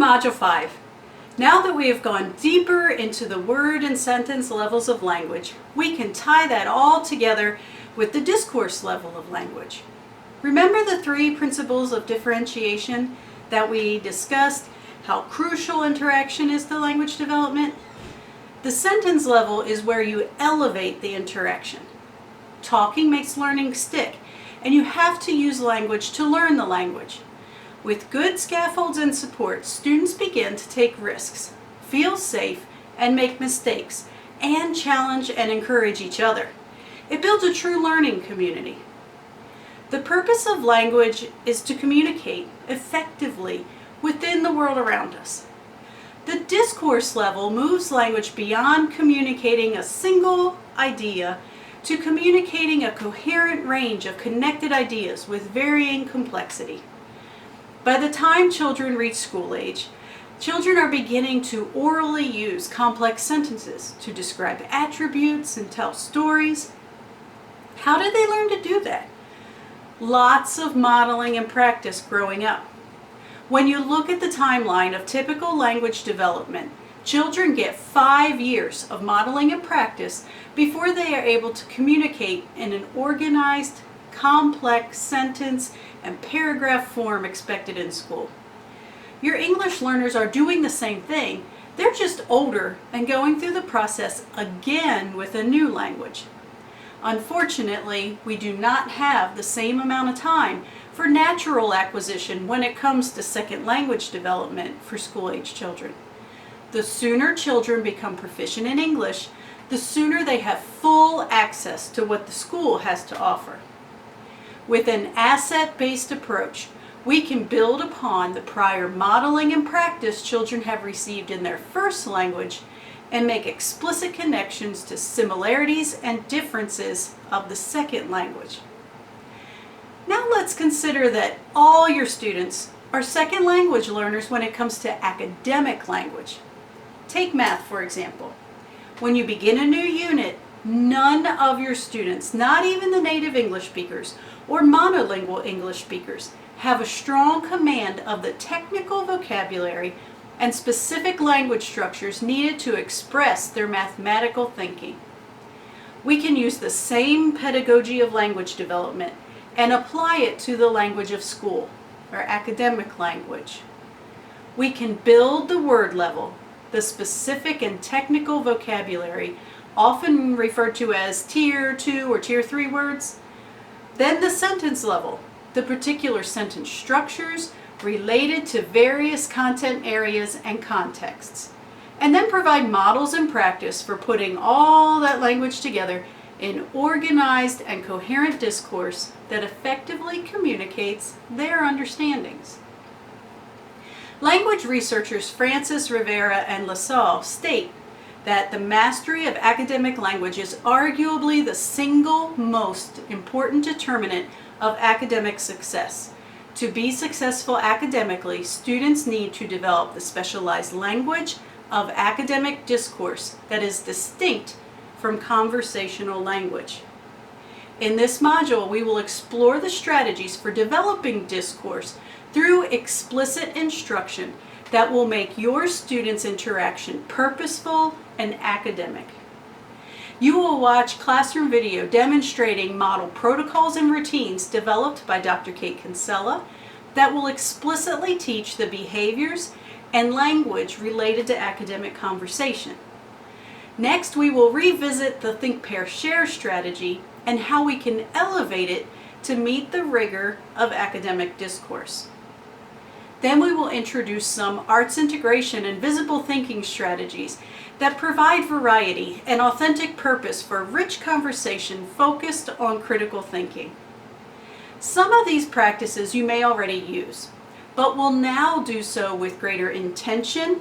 Module 5. Now that we have gone deeper into the word and sentence levels of language, we can tie that all together with the discourse level of language. Remember the 3 principles of differentiation that we discussed, how crucial interaction is to language development? The sentence level is where you elevate the interaction. Talking makes learning stick, and you have to use language to learn the language. With good scaffolds and support, students begin to take risks, feel safe, and make mistakes, and challenge and encourage each other. It builds a true learning community. The purpose of language is to communicate effectively within the world around us. The discourse level moves language beyond communicating a single idea to communicating a coherent range of connected ideas with varying complexity. By the time children reach school age, children are beginning to orally use complex sentences to describe attributes and tell stories. How did they learn to do that? Lots of modeling and practice growing up. When you look at the timeline of typical language development, children get 5 years of modeling and practice before they are able to communicate in an organized, complex sentence and paragraph form expected in school. Your English learners are doing the same thing. They're just older and going through the process again with a new language. Unfortunately, we do not have the same amount of time for natural acquisition when it comes to second language development for school-age children. The sooner children become proficient in English, the sooner they have full access to what the school has to offer. With an asset-based approach, we can build upon the prior modeling and practice children have received in their first language and make explicit connections to similarities and differences of the second language. Now let's consider that all your students are second language learners when it comes to academic language. Take math, for example. When you begin a new unit, none of your students, not even the native English speakers or monolingual English speakers, have a strong command of the technical vocabulary and specific language structures needed to express their mathematical thinking. We can use the same pedagogy of language development and apply it to the language of school, or academic language. We can build the word level, the specific and technical vocabulary, often referred to as Tier 2 or Tier 3 words. Then the sentence level, the particular sentence structures related to various content areas and contexts. And then provide models and practice for putting all that language together in organized and coherent discourse that effectively communicates their understandings. Language researchers Francis Rivera and LaSalle state that the mastery of academic language is arguably the single most important determinant of academic success. To be successful academically, students need to develop the specialized language of academic discourse that is distinct from conversational language. In this module, we will explore the strategies for developing discourse through explicit instruction that will make your students' interaction purposeful and academic. You will watch classroom video demonstrating model protocols and routines developed by Dr. Kate Kinsella that will explicitly teach the behaviors and language related to academic conversation. Next, we will revisit the Think, Pair, Share strategy and how we can elevate it to meet the rigor of academic discourse. Then we will introduce some arts integration and visible thinking strategies that provide variety and authentic purpose for rich conversation focused on critical thinking. Some of these practices you may already use, but will now do so with greater intention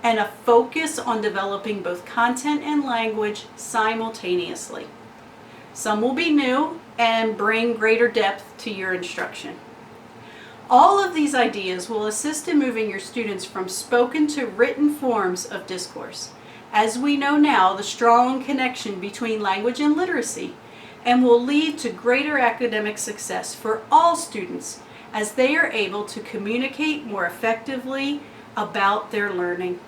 and a focus on developing both content and language simultaneously. Some will be new and bring greater depth to your instruction. All of these ideas will assist in moving your students from spoken to written forms of discourse. As we know now, the strong connection between language and literacy, and will lead to greater academic success for all students as they are able to communicate more effectively about their learning.